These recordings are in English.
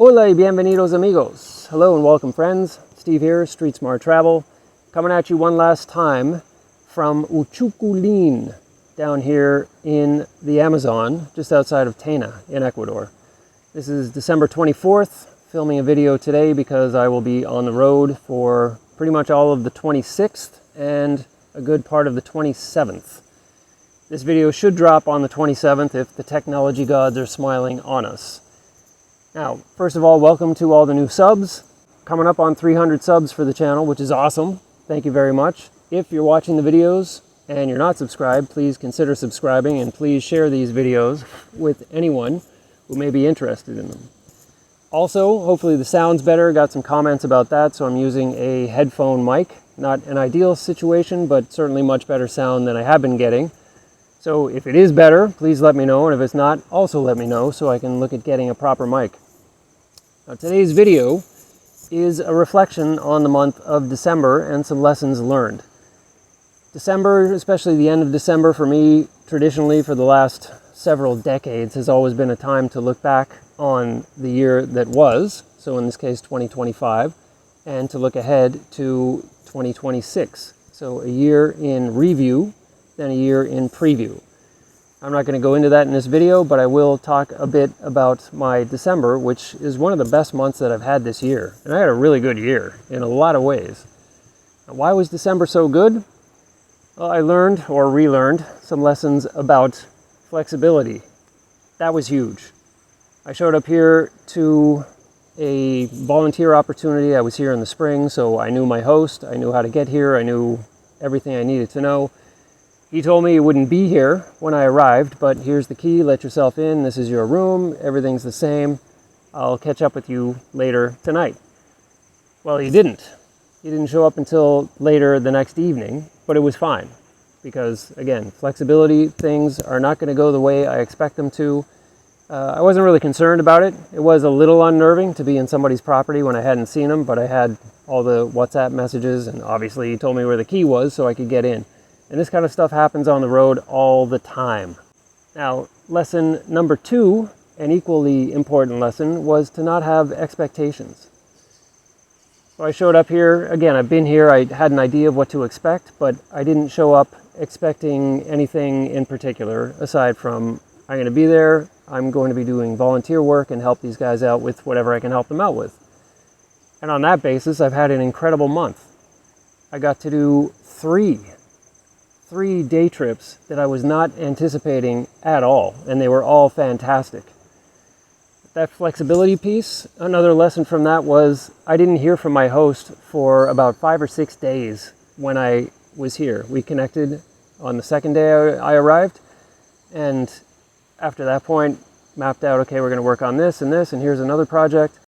Hola y bienvenidos amigos. Hello and welcome friends. Steve here, Street Smart Travel, coming at you one last time from Uchuculin down here in the Amazon, just outside of Tena in Ecuador. This is December 24th, filming a video today because I will be on the road for pretty much all of the 26th and a good part of the 27th. This video should drop on the 27th if the technology gods are smiling on us. Now, first of all, welcome to all the new subs. Coming up on 300 subs for the channel, which is awesome. Thank you very much. If you're watching the videos and you're not subscribed, please consider subscribing and please share these videos with anyone who may be interested in them. Also, hopefully the sound's better. Got some comments about that, so I'm using a headphone mic. Not an ideal situation, but certainly much better sound than I have been getting. So if it is better, please let me know, and if it's not, also let me know so I can look at getting a proper mic. Now, today's video is a reflection on the month of December and some lessons learned. December, especially the end of December for me, traditionally for the last several decades, has always been a time to look back on the year that was, so in this case 2025, and to look ahead to 2026. So a year in review, then a year in preview. I'm not going to go into that in this video, but I will talk a bit about my December, which is one of the best months that I've had this year. And I had a really good year in a lot of ways. Now, why was December so good? Well, I learned or relearned some lessons about flexibility. That was huge. I showed up here to a volunteer opportunity. I was here in the spring, so I knew my host. I knew how to get here. I knew everything I needed to know. He told me he wouldn't be here when I arrived, but here's the key, let yourself in, this is your room, everything's the same. I'll catch up with you later tonight. Well, he didn't. He didn't show up until later the next evening, but it was fine. Because, again, flexibility, things are not going to go the way I expect them to. I wasn't really concerned about it. It was a little unnerving to be in somebody's property when I hadn't seen him, but I had all the WhatsApp messages, and obviously he told me where the key was so I could get in. And this kind of stuff happens on the road all the time. Now, lesson number 2, an equally important lesson, was to not have expectations. So I showed up here, again, I've been here, I had an idea of what to expect, but I didn't show up expecting anything in particular, aside from, I'm going to be there, I'm going to be doing volunteer work and help these guys out with whatever I can help them out with. And on that basis, I've had an incredible month. I got to do three day trips that I was not anticipating at all, and they were all fantastic. That flexibility piece, another lesson from that was I didn't hear from my host for about 5 or 6 days when I was here. We connected on the second day I arrived, and after that point, mapped out, okay, we're going to work on this, and here's another project.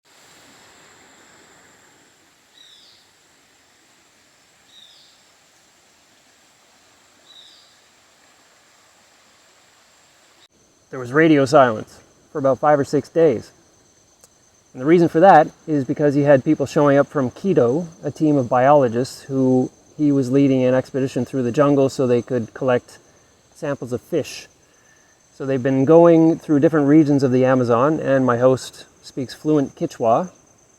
There was radio silence for about 5 or 6 days. And the reason for that is because he had people showing up from Quito, a team of biologists who he was leading an expedition through the jungle so they could collect samples of fish. So they've been going through different regions of the Amazon, and my host speaks fluent Quechua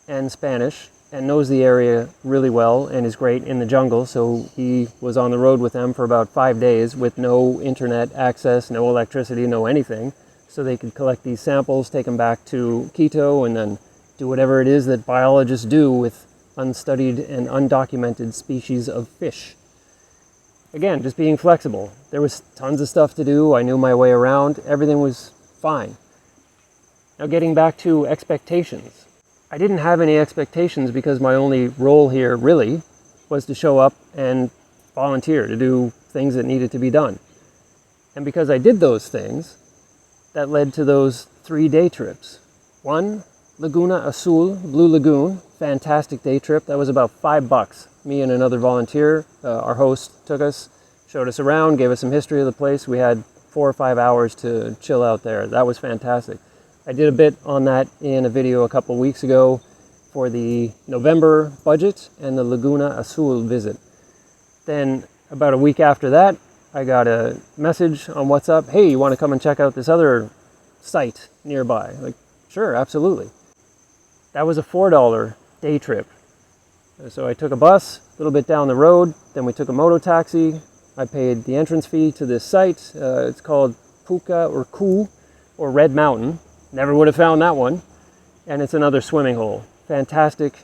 and Spanish and knows the area really well and is great in the jungle, so he was on the road with them for about 5 days with no internet access, no electricity, no anything, so they could collect these samples, take them back to Quito, and then do whatever it is that biologists do with unstudied and undocumented species of fish. Again, just being flexible. There was tons of stuff to do, I knew my way around, everything was fine. Now getting back to expectations. I didn't have any expectations because my only role here really was to show up and volunteer to do things that needed to be done. And because I did those things, that led to those 3 day trips. One, Laguna Azul, Blue Lagoon, fantastic day trip. That was about $5. Me and another volunteer, our host took us, showed us around, gave us some history of the place. We had 4 or 5 hours to chill out there. That was fantastic. I did a bit on that in a video a couple weeks ago for the November budget and the Laguna Azul visit. Then about a week after that, I got a message on WhatsApp, hey, you want to come and check out this other site nearby? Like, sure, absolutely. That was a $4 day trip. So I took a bus a little bit down the road, then we took a moto taxi. I paid the entrance fee to this site. It's called Puka or Ku or Red Mountain. Never would have found that one. And it's another swimming hole. Fantastic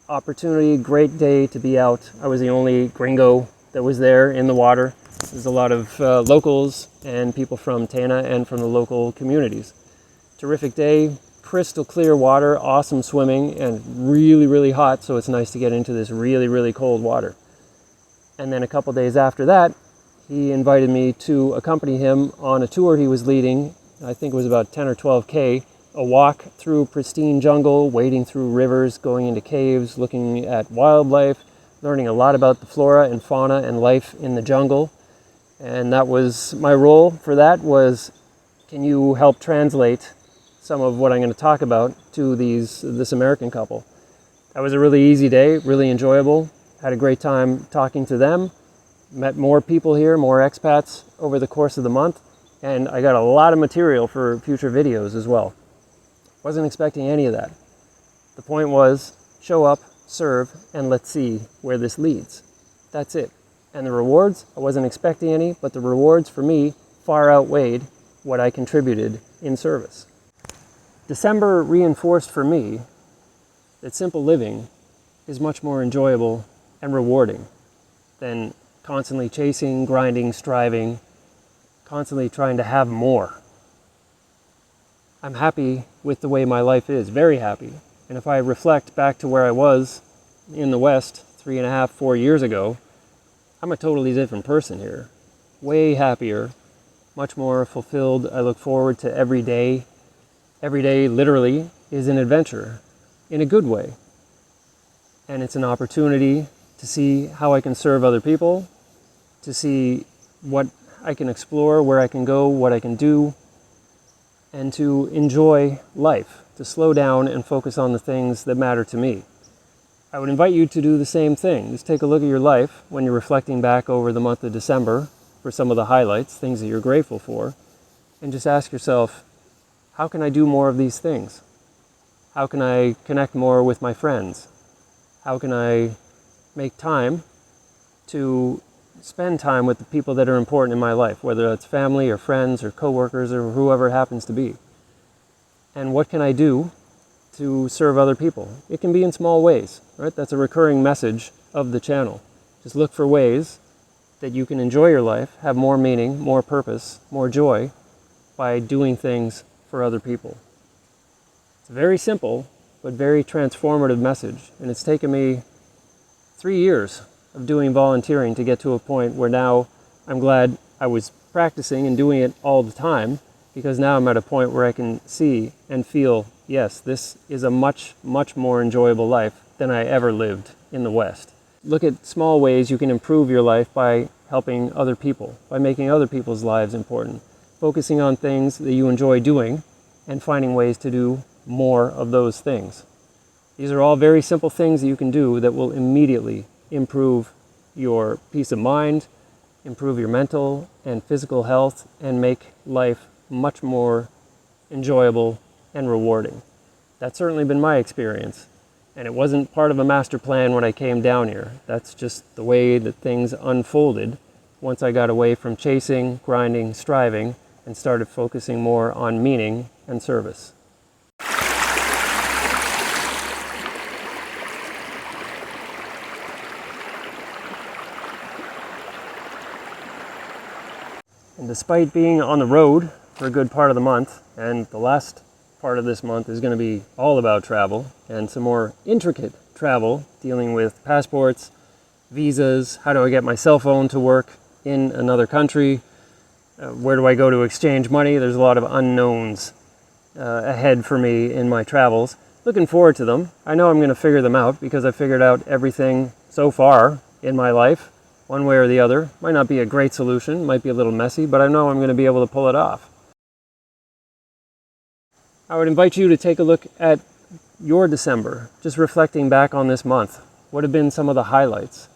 opportunity, great day to be out. I was the only gringo that was there in the water. There's a lot of locals and people from Tana and from the local communities. Terrific day, crystal clear water, awesome swimming, and really, really hot, so it's nice to get into this really, really cold water. And then a couple days after that, he invited me to accompany him on a tour he was leading. I think it was about 10 or 12K, a walk through pristine jungle, wading through rivers, going into caves, looking at wildlife, learning a lot about the flora and fauna and life in the jungle. And that was my role for that was, can you help translate some of what I'm going to talk about to this American couple? That was a really easy day, really enjoyable. Had a great time talking to them. Met more people here, more expats over the course of the month. And I got a lot of material for future videos as well. Wasn't expecting any of that. The point was, show up, serve, and let's see where this leads. That's it. And the rewards, I wasn't expecting any, but the rewards for me far outweighed what I contributed in service. December reinforced for me that simple living is much more enjoyable and rewarding than constantly chasing, grinding, striving, constantly trying to have more. I'm happy with the way my life is, very happy. And if I reflect back to where I was in the West 3.5, 4 years ago, I'm a totally different person here. Way happier, much more fulfilled. I look forward to every day. Every day, literally, is an adventure in a good way. And it's an opportunity to see how I can serve other people, to see what I can explore, where I can go, what I can do, and to enjoy life, to slow down and focus on the things that matter to me. I would invite you to do the same thing. Just take a look at your life when you're reflecting back over the month of December for some of the highlights, things that you're grateful for, and just ask yourself, how can I do more of these things? How can I connect more with my friends? How can I make time to spend time with the people that are important in my life, whether that's family or friends or coworkers or whoever it happens to be? And what can I do to serve other people? It can be in small ways, right? That's a recurring message of the channel. Just look for ways that you can enjoy your life, have more meaning, more purpose, more joy by doing things for other people. It's a very simple but very transformative message, and it's taken me 3 years of doing volunteering to get to a point where now I'm glad I was practicing and doing it all the time, because now I'm at a point where I can see and feel, yes, this is a much, much more enjoyable life than I ever lived in the West. Look at small ways you can improve your life by helping other people, by making other people's lives important, focusing on things that you enjoy doing and finding ways to do more of those things. These are all very simple things that you can do that will immediately improve your peace of mind, improve your mental and physical health, and make life much more enjoyable and rewarding. That's certainly been my experience. And it wasn't part of a master plan when I came down here. That's just the way that things unfolded once I got away from chasing, grinding, striving, and started focusing more on meaning and service. And despite being on the road for a good part of the month, and the last part of this month is going to be all about travel and some more intricate travel, dealing with passports, visas, how do I get my cell phone to work in another country, where do I go to exchange money. There's a lot of unknowns ahead for me in my travels. Looking forward to them. I know I'm going to figure them out because I figured out everything so far in my life, one way or the other. Might not be a great solution, might be a little messy, but I know I'm going to be able to pull it off. I would invite you to take a look at your December, just reflecting back on this month. What have been some of the highlights?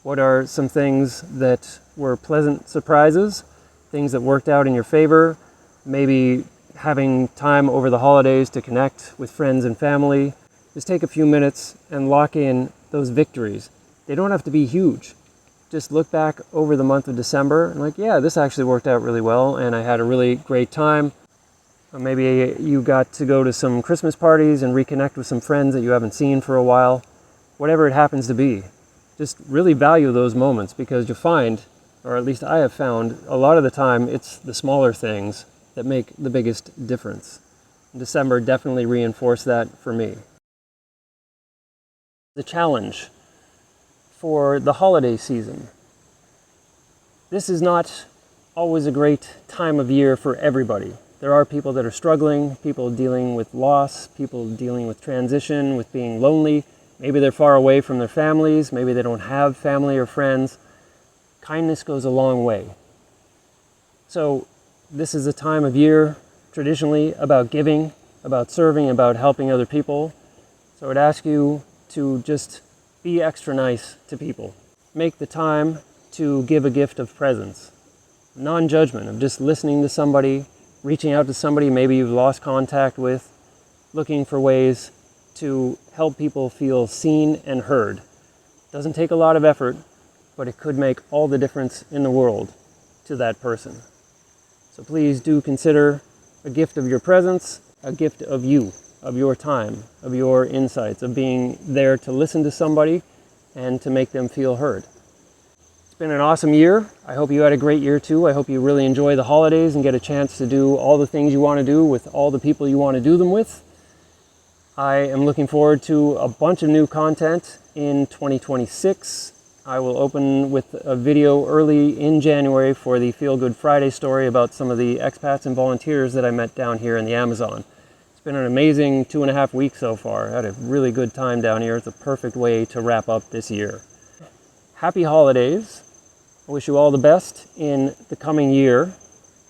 What are some things that were pleasant surprises, things that worked out in your favor, maybe having time over the holidays to connect with friends and family. Just take a few minutes and lock in those victories. They don't have to be huge. Just look back over the month of December and like, yeah, this actually worked out really well and I had a really great time. Maybe you got to go to some Christmas parties and reconnect with some friends that you haven't seen for a while. Whatever it happens to be. Just really value those moments, because you'll find, or at least I have found, a lot of the time it's the smaller things that make the biggest difference. December definitely reinforced that for me. The challenge for the holiday season. This is not always a great time of year for everybody. There are people that are struggling, people dealing with loss, people dealing with transition, with being lonely. Maybe they're far away from their families, maybe they don't have family or friends. Kindness goes a long way. So this is a time of year traditionally about giving, about serving, about helping other people. So I would ask you to just be extra nice to people. Make the time to give a gift of presence. Non-judgment, of just listening to somebody, reaching out to somebody maybe you've lost contact with, looking for ways to help people feel seen and heard. Doesn't take a lot of effort, but it could make all the difference in the world to that person. So please do consider a gift of your presence, a gift of you, of your time, of your insights, of being there to listen to somebody and to make them feel heard. It's been an awesome year. I hope you had a great year too. I hope you really enjoy the holidays and get a chance to do all the things you want to do with all the people you want to do them with. I am looking forward to a bunch of new content in 2026. I will open with a video early in January for the Feel Good Friday story about some of the expats and volunteers that I met down here in the Amazon. It's been an amazing 2.5 weeks so far. I had a really good time down here. It's a perfect way to wrap up this year. Happy holidays. I wish you all the best in the coming year.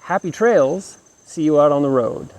Happy trails. See you out on the road.